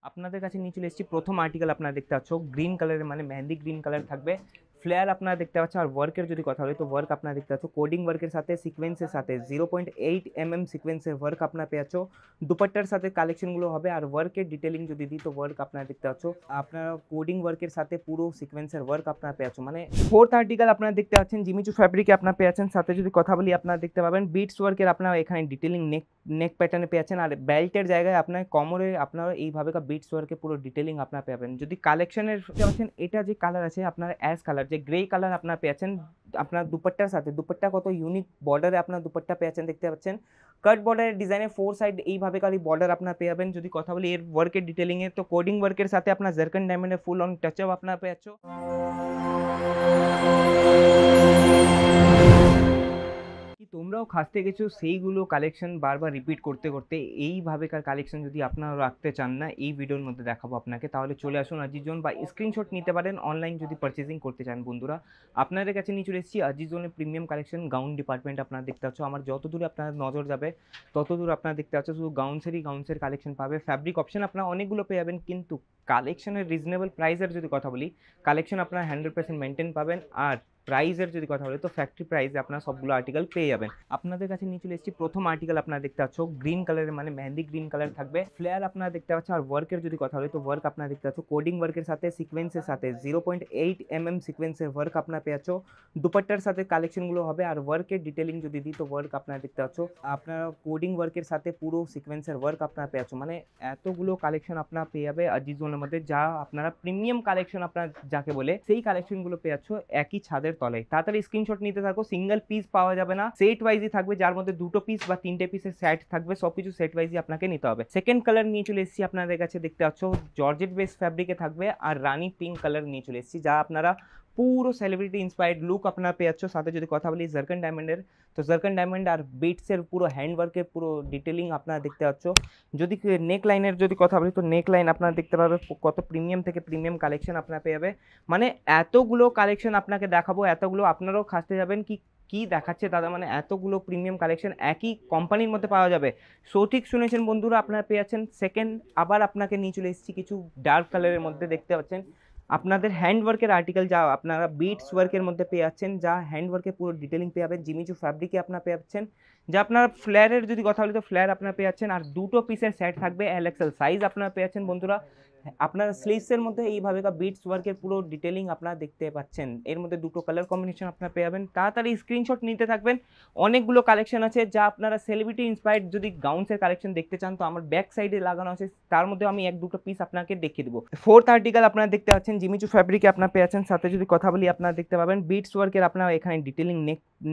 আপনাদের কাছে নিয়ে চলে এসেছি প্রথম আর্টিকেল। আপনারা দেখতে পাচ্ছ গ্রিন কালারের, মানে মেহেন্দি গ্রিন কালার থাকবে। ফ্লেয়ার আপনারা দেখতে পাচ্ছ। আর ওয়ার্কের যদি কথা বলি তো ওয়ার্ক আপনারা দেখতে পাচ্ছ কোডিং ওয়ার্কের সাথে সিকোয়েন্সের সাথে 0.8 mm সিকোয়েন্সের ওয়ার্ক আপনারা পেয়ে যাচ্ছ। দুপাট্টার সাথে কালেকশনগুলো হবে। আর ওয়ার্কের ডিটেলিং যদি দিই তো ওয়ার্ক আপনারা দেখতে পাচ্ছ, আপনারা কোডিং ওয়ার্কের সাথে পুরো সিকোয়েন্সের ওয়ার্ক আপনারা পেয়ে যাচ্ছ। মানে ফোর্থ আর্টিকেল আপনারা দেখতে পাচ্ছেন জিমিচু ফ্যাব্রিকে আপনারা পেয়ে যাচ্ছেন। সাথে যদি কথা বলি আপনারা দেখতে পাবেন বিটস ওয়ার্কের আপনারা এখানে ডিটেলিং নেক প্যাটার্নে পেয়ে যাচ্ছেন। আর বেল্টের জায়গায় আপনার কোমরে আপনারা এইভাবে বিটস ওয়ার্কে পুরো ডিটেলিং আপনারা পাবেন। যদি কালেকশনের পাচ্ছেন, এটা যে কালার আছে আপনার অ্যাশ কালার, যে গ্রে কালার আপনারা পেয়ে যাচ্ছেন আপনার দুপাট্টার সাথে। দুপাট্টা কত ইউনিক বর্ডারে আপনার দুপাট্টা পেয়ে যাচ্ছেন, দেখতে পাচ্ছেন কাট বর্ডারের ডিজাইনে 4 সাইড এইভাবে কালি বর্ডার আপনারা পেয়ে যাবেন। যদি কথা বলি এর ওয়ার্কের ডিটেলিং এ তো কোডিং ওয়ার্কের সাথে আপনার জারকান ডায়মন্ডের ফুল অন টাচ আপ আপনারা পেয়ে যাচ্ছ। কি তোমরাও খাসতে গেছো সেইগুলো কালেকশন বারবার রিপিট করতে করতে, এইভাবেকার কালেকশন যদি আপনারা রাখতে চান না, এই ভিডিওর মধ্যে দেখাবো আপনাকে, তাহলে চলে আসুন আজিজ জোন বা স্ক্রিনশট নিতে পারেন অনলাইন যদি পারচেজিং করতে চান। বন্ধুরা আপনাদের কাছে নিয়ে চলে এসেছি আজিজ জোনের প্রিমিয়াম কালেকশন গাউন ডিপার্টমেন্ট। আপনারা দেখতে পাচ্ছ আমার যত দূরে আপনার নজর যাবে তত দূর আপনারা দেখতে পাচ্ছ শুধু গাউন্সের কালেকশন পাবে। ফ্যাব্রিক অপশন আপনারা অনেকগুলো পেয়ে যাবেন, কিন্তু কালেকশনের রিজনেবল প্রাইসের যদি কথা বলি, কালেকশন আপনারা 100% মেনটেন পাবেন। আর প্রাইসের যদি কথা বলি তো ফ্যাক্টরি প্রাইসে আপনারা সবগুলো আর্টিকেল পেয়ে যাবেন। আপনাদের কাছে নিয়ে চলে এসেছি প্রথম আর্টিকেল। আপনারা দেখতে পাচ্ছ গ্রিন কালারের, মানে মেহেন্দি গ্রিন কালার থাকবে। ফ্লেয়ার আপনারা দেখতে পাচ্ছ। আর ওয়ার্কের যদি কথা বলি তো ওয়ার্ক আপনারা দেখতে পাচ্ছ কোডিং ওয়ার্কের সাথে সিকোয়েন্সের সাথে 0.8 mm সিকোয়েন্সের ওয়ার্ক আপনারা পেয়ে যাচ্ছ। দুপাট্টার সাথে কালেকশনগুলো হবে। আর ওয়ার্কের ডিটেলিং যদি দিই তো ওয়ার্ক আপনারা দেখতে পাচ্ছ, আপনারা কোডিং ওয়ার্কের সাথে পুরো সিকোয়েন্সের ওয়ার্ক আপনারা পেয়ে যাচ্ছ। মানে এতগুলো কালেকশন আপনারা পেয়ে যাবে আজিজ জোনের মধ্যে, যা আপনারা প্রিমিয়াম কালেকশন আপনারা যাকে বলে সেই কালেকশনগুলো পেয়ে যাচ্ছ একই ছাদের তলায়। তাড়াতাড়ি স্ক্রিনশট নিতে থাকো। সিঙ্গেল পিস পাওয়া যাবে না, সেট ওয়াইজই থাকবে, যার মধ্যে দুটো পিস বা তিনটে পিসের সেট থাকবে। সবকিছু সেট ওয়াইজই আপনাকে নিতে হবে। সেকেন্ড কালার নিয়ে চলে এসেছি আপনাদের কাছে, দেখতে পাচ্ছ জর্জেট বেস ফ্যাব্রিকে থাকবে। আর রানী পিঙ্ক কালার নিয়ে চলে এসেছি, যা আপনারা পুরো সেলিব্রিটি ইন্সপায়ার্ড লুক আপনারা পেয়ে যাচ্ছ। সাথে যদি কথা বলি জারকান ডায়মন্ডের, তো জারকান ডায়মন্ড আর বিটসের পুরো হ্যান্ডওয়ার্কের পুরো ডিটেলিং আপনারা দেখতে পাচ্ছ। যদি নেক লাইনের যদি কথা বলি তো নেক লাইন আপনারা দেখতে পাবে কত প্রিমিয়াম থেকে প্রিমিয়াম কালেকশন আপনারা পেয়ে যাবে। মানে এতগুলো কালেকশন আপনাকে দেখাবো, এতগুলো আপনারাও খাসতে যাবেন কি কি দেখাচ্ছে দাদা, মানে এতগুলো প্রিমিয়াম কালেকশন একই কোম্পানির মধ্যে পাওয়া যাবে। সঠিক শুনেছেন বন্ধুরা, আপনারা পেয়ে যাচ্ছেন। সেকেন্ড আবার আপনাকে নিয়ে চলে এসেছি কিছু ডার্ক কালারের মধ্যে, দেখতে পাচ্ছেন আপনাদের হ্যান্ডওয়ার্কের আর্টিকেল, যা আপনারা বিটস ওয়ার্কের মধ্যে পেয়ে যাচ্ছেন, যা হ্যান্ডওয়ার্কের পুরো ডিটেলিং পেয়ে যাবেন। জিমিচু ফ্যাব্রিকে আপনারা পেয়ে যাচ্ছেন। যা আপনারা ফ্লেয়ারের যদি কথা বলি তো ফ্লেয়ার আপনারা পেয়ে যাচ্ছেন। আর দুটো পিসের সেট থাকবে, এলএক্সএল সাইজ আপনারা পেয়ে যাচ্ছেন। বন্ধুরা আপনারা স্লিভসের মধ্যে এইভাবে বিটস ওয়ার্কের পুরো ডিটেলিং আপনারা দেখতে পাচ্ছেন। এর মধ্যে দুটো কালার কম্বিনেশন আপনারা পেয়ে যাবেন। তাড়াতাড়ি স্ক্রিনশট নিতে থাকবেন। অনেকগুলো কালেকশন আছে, যা আপনারা সেলিব্রিটি ইন্সপায়ার্ড যদি গাউন্সের কালেকশন দেখতে চান তো আমার ব্যাক সাইডে লাগানো আছে, তার মধ্যে আমি এক দুটো পিস আপনাকে দেখিয়ে দেবো। ফোর্থ আর্টিকেল আপনারা দেখতে পাচ্ছেন জিমিচু ফ্যাব্রিকে আপনারা পেয়ে যাচ্ছেন। সাথে যদি কথা বলি আপনারা দেখতে পাবেন বিটস ওয়ার্কের আপনারা এখানে ডিটেলিং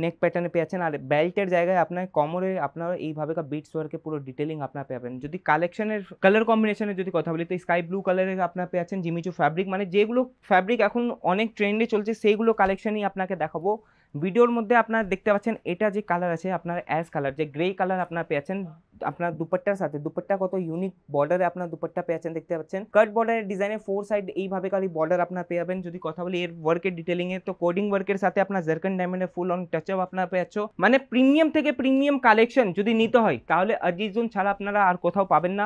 নেক প্যাটার্নে পেয়ে যাচ্ছেন। আর বেল্টের জায়গায় আপনার কোমরে আপনারা এইভাবে বিটস ওয়ার্কে পুরো ডিটেলিং আপনারা পাবেন। যদি কালেকশনের কালার কম্বিনেশনের যদি কথা বলি তো স্কাই ব্লু কালারের আপনারা পেয়ে যাচ্ছেন জিমিচু ফ্যাব্রিক। মানে যেগুলো ফ্যাব্রিক এখন অনেক ট্রেন্ডে চলছে সেইগুলো কালেকশনই আপনাকে দেখাবো ভিডিওর মধ্যে। আপনারা দেখতে পাচ্ছেন এটা যে কালার আছে আপনার অ্যাশ কালার, যে গ্রে কালার আপনারা পেয়ে যাচ্ছেন আপনার দুপাট্টার সাথে। দুপাট্টা কত ইউনিক বর্ডারে আপনার দুপাট্টা পেয়ে যাচ্ছেন, দেখতে পাচ্ছেন কাট বর্ডারের ডিজাইনে 4 সাইড এইভাবে কালি বর্ডার আপনারা পেয়ে যাবেন। যদি কথা বলি এর ওয়ার্কের ডিটেলিং এ তো কোডিং ওয়ার্কের সাথে আপনার জারকান ডায়মন্ডের ফুল অন টাচ আপ আপনারা পেয়ে যাচ্ছ। মানে প্রিমিয়াম থেকে প্রিমিয়াম কালেকশন যদি নিতে হয় তাহলে আজিজ জোন ছাড়া আপনারা আর কোথাও পাবেন না।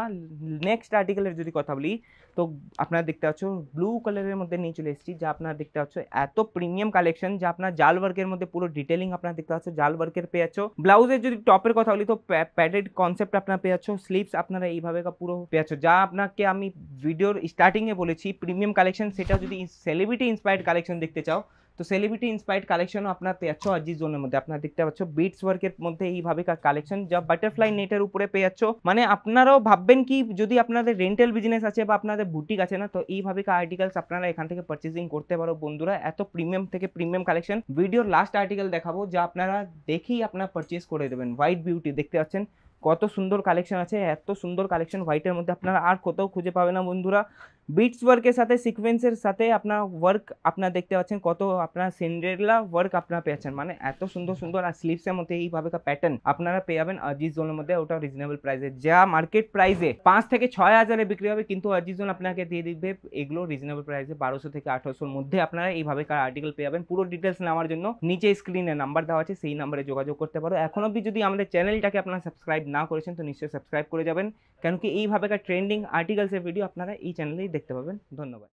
নেক্সট আর্টিকেলের যদি কথা বলি তো আপনারা দেখতে পাচ্ছ ব্লু কালারের মধ্যে নিয়ে চলে এসেছি, যা আপনারা দেখতে পাচ্ছ এত প্রিমিয়াম কালেকশন, যা আপনার জাল ওয়ার্কের মধ্যে পুরো ডিটেলিং আপনারা দেখতে পাচ্ছ। জাল ওয়ার্কের পেয়ে যাচ্ছ। ব্লাউজের যদি টপের কথা বলি তো প্যাডেড কনসেপ্ট আপনারা পেয়ে যাচ্ছ। স্লিভস আপনারা এইভাবে পুরো পেয়ে যাচ্ছ। যা আপনাকে আমি ভিডিওর স্টার্টিং এ বলেছি প্রিমিয়াম কালেকশন, সেটা যদি সেলিব্রিটি ইন্সপায়ার্ড কালেকশন দেখতে চাও তো সেলিব্রিটি ইন্সপায়ার্ড কালেকশনও আপনার পেয়ে যাচ্ছ আজিজ জোনের মধ্যে। আপনারা দেখতে পাচ্ছ বিটস ওয়ার্কের মধ্যে এইভাবে কালেকশন, যা বাটারফ্লাই নেটের উপরে পেয়ে যাচ্ছ। মানে আপনারাও ভাববেন কি যদি আপনাদের রেন্টাল বিজনেস আছে বা আপনাদের বুটিক আছে না, তো এইভাবে আর্টিকেলস আপনারা এখান থেকে পারচেজিং করতে পারো। বন্ধুরা এত প্রিমিয়াম থেকে প্রিমিয়াম কালেকশন, ভিডিওর লাস্ট আর্টিকেল দেখাবো যা আপনারা দেখেই আপনারা পারচেজ করে দেবেন। হোয়াইট বিউটি দেখতে পাচ্ছেন কত সুন্দর কালেকশন আছে, এত সুন্দর কালেকশন হোয়াইটের মধ্যে আপনারা আর কোথাও খুঁজে পাবে না। বন্ধুরা বিটস ওয়ার্কের সাথে সিকোয়েন্সের সাথে আপনার ওয়ার্ক আপনারা দেখতে পাচ্ছেন, কত আপনার সিন্ড্রেলা ওয়ার্ক আপনারা পেয়েছেন। মানে এত সুন্দর সুন্দর। আর স্লিভসের মধ্যে এইভাবে প্যাটার্ন আপনারা পেয়ে যাবেন আজিজ জোনের মধ্যে, ওটা রিজনেবল প্রাইসে। যা মার্কেট প্রাইসে 5 থেকে 6 হাজারে বিক্রি হবে, কিন্তু আজিজ জোন আপনাকে দিয়ে দিবে এগুলো রিজনেবল প্রাইসে 1200 থেকে 1800-র মধ্যে আপনারা এইভাবে আর্টিকেল পেয়ে যাবেন। পুরো ডিটেলস নেওয়ার জন্য নিচে স্ক্রিনে নাম্বার দেওয়া আছে, সেই নাম্বারে যোগাযোগ করতে পারো। এখন অবধি যদি আমাদের চ্যানেলটাকে আপনারা সাবস্ক্রাইব না করেছেন তো নিশ্চয়ই সাবস্ক্রাইব করে যাবেন, কেন কি এইভাবেকার ট্রেন্ডিং আর্টিকেলসের ভিডিও আপনারা এই চ্যানেলেই দেখতে পাবেন। ধন্যবাদ।